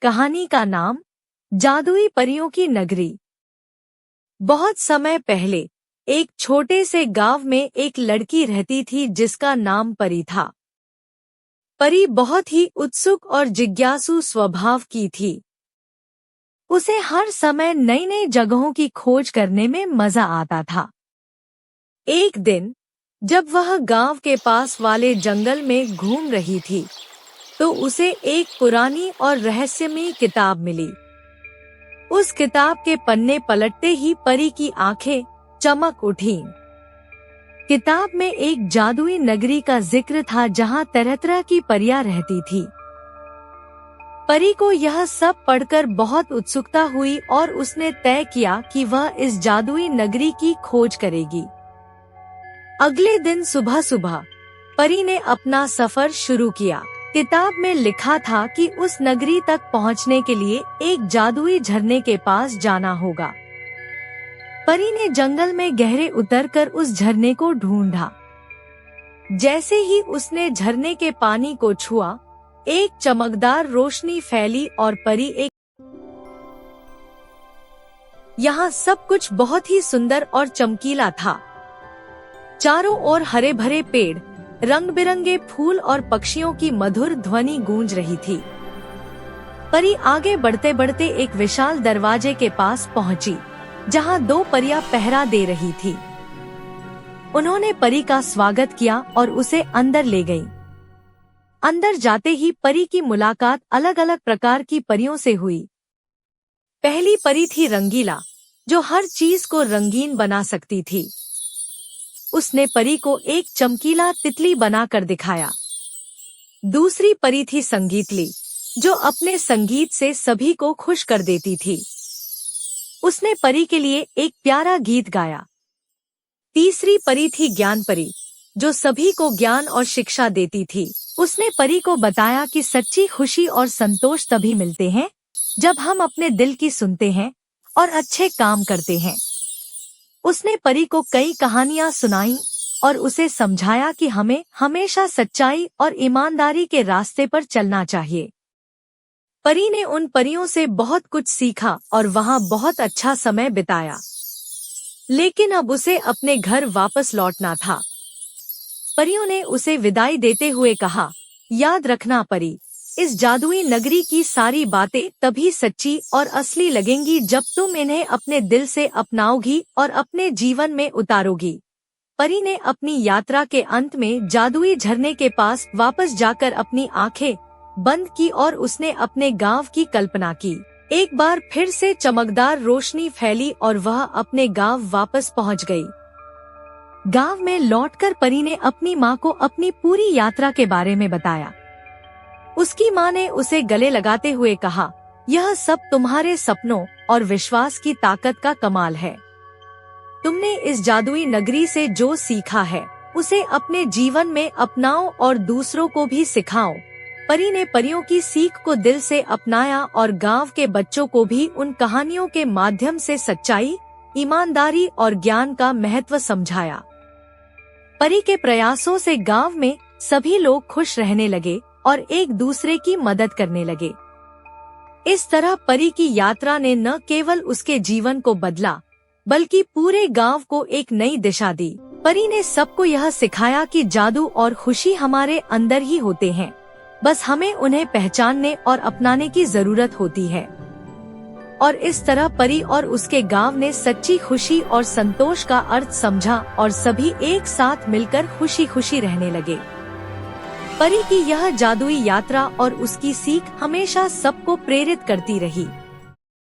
कहानी का नाम जादुई परियों की नगरी। बहुत समय पहले एक छोटे से गांव में एक लड़की रहती थी जिसका नाम परी था। परी बहुत ही उत्सुक और जिज्ञासु स्वभाव की थी। उसे हर समय नई नई जगहों की खोज करने में मजा आता था। एक दिन जब वह गांव के पास वाले जंगल में घूम रही थी तो उसे एक पुरानी और रहस्यमयी किताब मिली। उस किताब के पन्ने पलटते ही परी की आंखें चमक उठीं। किताब में एक जादुई नगरी का जिक्र था जहां तरह तरह की परियां रहती थी। परी को यह सब पढ़कर बहुत उत्सुकता हुई और उसने तय किया कि वह इस जादुई नगरी की खोज करेगी। अगले दिन सुबह सुबह परी ने अपना सफर शुरू किया। किताब में लिखा था कि उस नगरी तक पहुंचने के लिए एक जादुई झरने के पास जाना होगा। परी ने जंगल में गहरे उतरकर उस झरने को ढूंढा। जैसे ही उसने झरने के पानी को छुआ, एक चमकदार रोशनी फैली और परी एक यहाँ सब कुछ बहुत ही सुंदर और चमकीला था। चारों ओर हरे भरे पेड़, रंग बिरंगे फूल और पक्षियों की मधुर ध्वनि गूंज रही थी। परी आगे बढ़ते बढ़ते एक विशाल दरवाजे के पास पहुंची, जहां दो परियां पहरा दे रही थी। उन्होंने परी का स्वागत किया और उसे अंदर ले गईं। अंदर जाते ही परी की मुलाकात अलग अलग प्रकार की परियों से हुई। पहली परी थी रंगीला, जो हर चीज को रंगीन बना सकती थी। उसने परी को एक चमकीला तितली बनाकर दिखाया। दूसरी परी थी संगीतली, जो अपने संगीत से सभी को खुश कर देती थी। उसने परी के लिए एक प्यारा गीत गाया। तीसरी परी थी ज्ञान परी, जो सभी को ज्ञान और शिक्षा देती थी। उसने परी को बताया कि सच्ची खुशी और संतोष तभी मिलते हैं जब हम अपने दिल की सुनते हैं और अच्छे काम करते हैं। उसने परी को कई कहानियां सुनाई और उसे समझाया कि हमें हमेशा सच्चाई और ईमानदारी के रास्ते पर चलना चाहिए। परी ने उन परियों से बहुत कुछ सीखा और वहां बहुत अच्छा समय बिताया। लेकिन अब उसे अपने घर वापस लौटना था। परियों ने उसे विदाई देते हुए कहा, याद रखना परी, इस जादुई नगरी की सारी बातें तभी सच्ची और असली लगेंगी जब तुम इन्हें अपने दिल से अपनाओगी और अपने जीवन में उतारोगी। परी ने अपनी यात्रा के अंत में जादुई झरने के पास वापस जाकर अपनी आंखें बंद की और उसने अपने गांव की कल्पना की। एक बार फिर से चमकदार रोशनी फैली और वह अपने गांव वापस पहुंच गई। गांव में लौटकर परी ने अपनी माँ को अपनी पूरी यात्रा के बारे में बताया। उसकी माँ ने उसे गले लगाते हुए कहा, यह सब तुम्हारे सपनों और विश्वास की ताकत का कमाल है। तुमने इस जादुई नगरी से जो सीखा है उसे अपने जीवन में अपनाओ और दूसरों को भी सिखाओ। परी ने परियों की सीख को दिल से अपनाया और गांव के बच्चों को भी उन कहानियों के माध्यम से सच्चाई, ईमानदारी और ज्ञान का महत्व समझाया। परी के प्रयासों से गांव में सभी लोग खुश रहने लगे और एक दूसरे की मदद करने लगे। इस तरह परी की यात्रा ने न केवल उसके जीवन को बदला, बल्कि पूरे गांव को एक नई दिशा दी। परी ने सबको यह सिखाया कि जादू और खुशी हमारे अंदर ही होते हैं, बस हमें उन्हें पहचानने और अपनाने की जरूरत होती है। और इस तरह परी और उसके गांव ने सच्ची खुशी और संतोष का अर्थ समझा और सभी एक साथ मिलकर खुशी खुशी रहने लगे। परी की यह जादुई यात्रा और उसकी सीख हमेशा सबको प्रेरित करती रही।